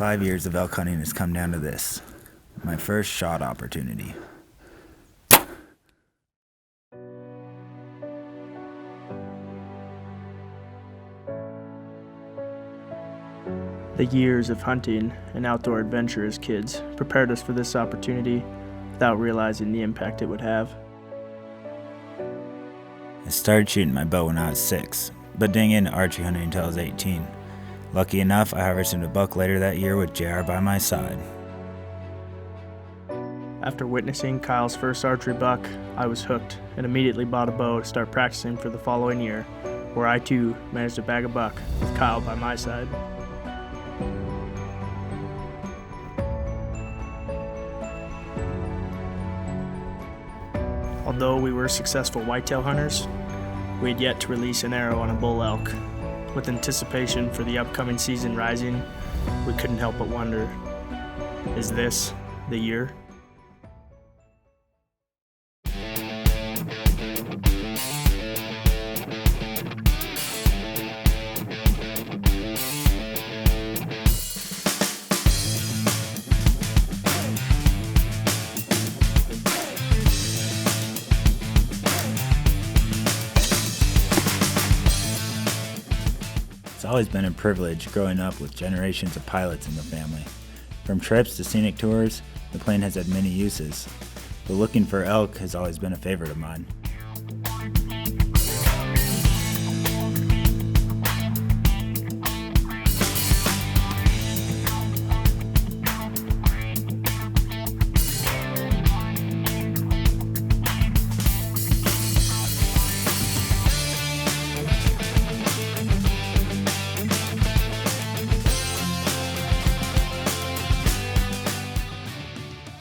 5 years of elk hunting has come down to this: my first shot opportunity. The years of hunting and outdoor adventure as kids prepared us for this opportunity without realizing the impact it would have. I started shooting my bow when I was 6, but didn't get into archery hunting until I was 18. Lucky enough, I harvested a buck later that year with JR by my side. After witnessing Kyle's first archery buck, I was hooked and immediately bought a bow to start practicing for the following year, where I too managed to bag a buck with Kyle by my side. Although we were successful whitetail hunters, we had yet to release an arrow on a bull elk. With anticipation for the upcoming season rising, we couldn't help but wonder, is this the year? It's always been a privilege growing up with generations of pilots in the family. From trips to scenic tours, the plane has had many uses, but looking for elk has always been a favorite of mine.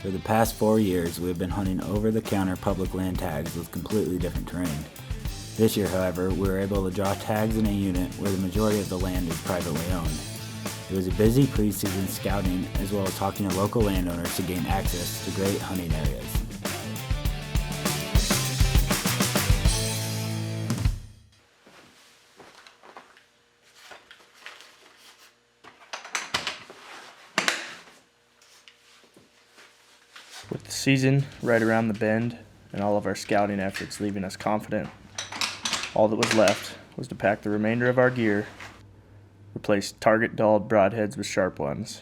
For the past 4 years, we have been hunting over-the-counter public land tags with completely different terrain. This year, however, we were able to draw tags in a unit where the majority of the land is privately owned. It was a busy preseason scouting as well as talking to local landowners to gain access to great hunting areas. With the season right around the bend and all of our scouting efforts leaving us confident, all that was left was to pack the remainder of our gear, replace target-dulled broadheads with sharp ones,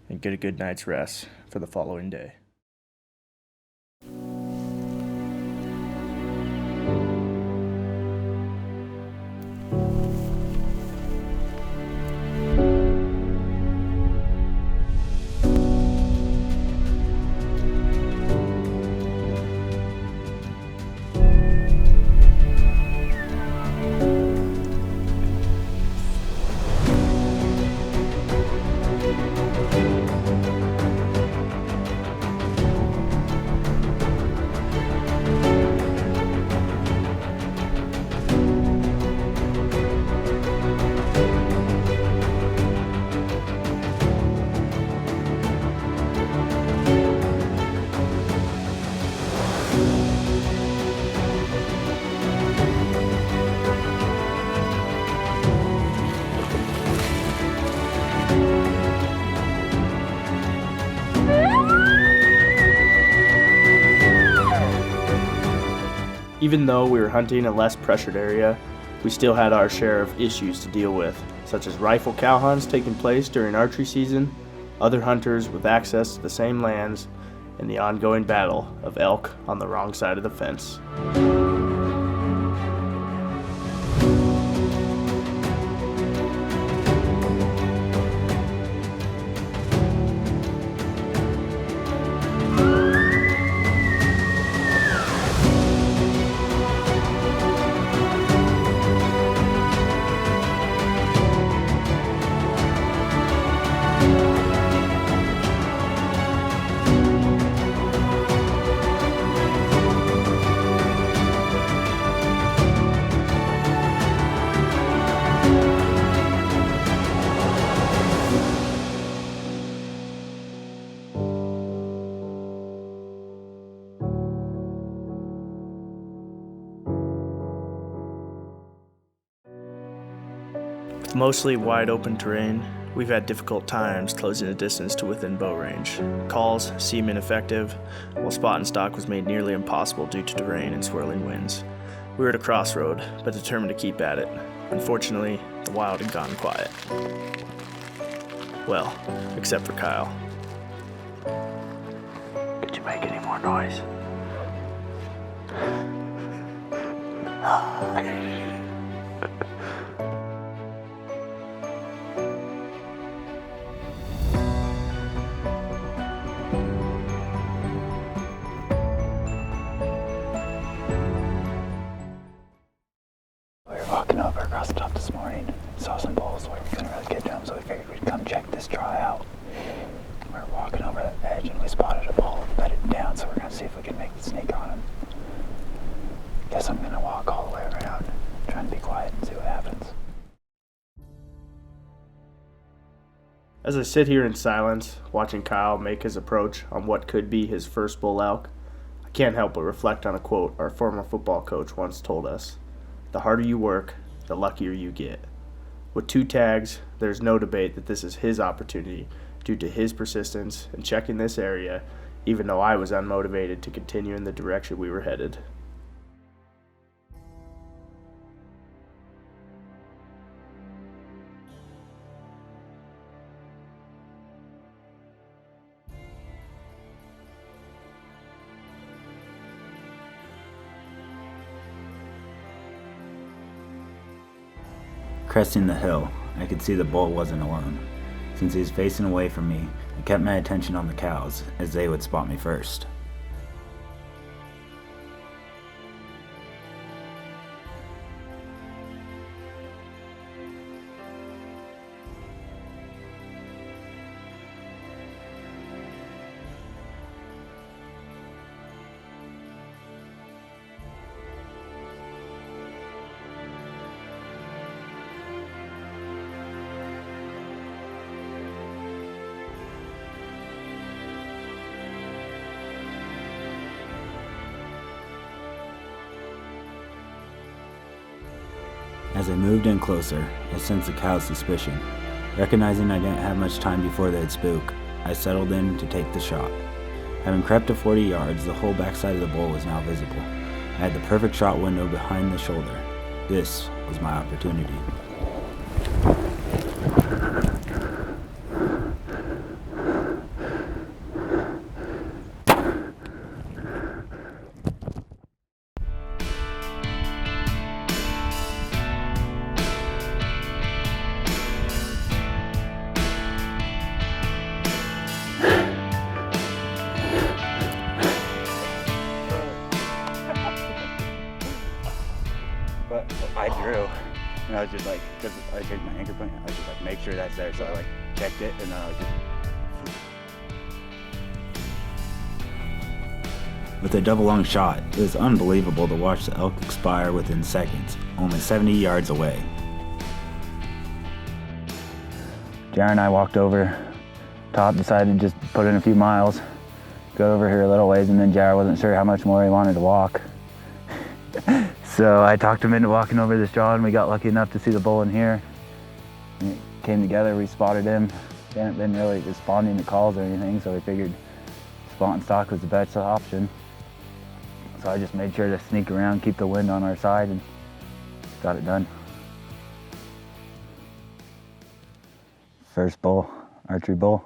and get a good night's rest for the following day. Even though we were hunting a less pressured area, we still had our share of issues to deal with, such as rifle cow hunts taking place during archery season, other hunters with access to the same lands, and the ongoing battle of elk on the wrong side of the fence. With mostly wide open terrain, We've had difficult times closing the distance to within bow range. Calls seem ineffective, while spot and stock was made nearly impossible due to terrain and swirling winds. We were at a crossroad, but determined to keep at it. Unfortunately, the wild had gone quiet. Well, except for Kyle. Could you make any more noise? Walking over across the top this morning, saw some bulls where we couldn't really get to them, so we figured we'd come check this draw out. We were walking over the edge and we spotted a bull bedded down, so we're gonna see if we can make the sneak on him. Guess I'm gonna walk all the way around, trying to be quiet and see what happens. As I sit here in silence, watching Kyle make his approach on what could be his first bull elk, I can't help but reflect on a quote our former football coach once told us. The harder you work, the luckier you get. With 2 tags, there's no debate that this is his opportunity due to his persistence in checking this area, even though I was unmotivated to continue in the direction we were headed. Cresting the hill, I could see the bull wasn't alone. Since he was facing away from me, I kept my attention on the cows, as they would spot me first. As I moved in closer, I sensed the cow's suspicion. Recognizing I didn't have much time before they'd spook, I settled in to take the shot. Having crept to 40 yards, the whole backside of the bull was now visible. I had the perfect shot window behind the shoulder. This was my opportunity. But I drew, and I was just like, because I checked my anchor point, I was just like, make sure that's there. So I like checked it, and then I was just. With a double lung shot, it was unbelievable to watch the elk expire within seconds, only 70 yards away. Jared and I walked over, Top decided to just put in a few miles, go over here a little ways, and then Jared wasn't sure how much more he wanted to walk. So I talked him into walking over this draw, and we got lucky enough to see the bull in here. And it came together, we spotted him. He hadn't been really responding to calls or anything, so we figured spot and stock was the best option. So I just made sure to sneak around, keep the wind on our side, and got it done. First bull, archery bull.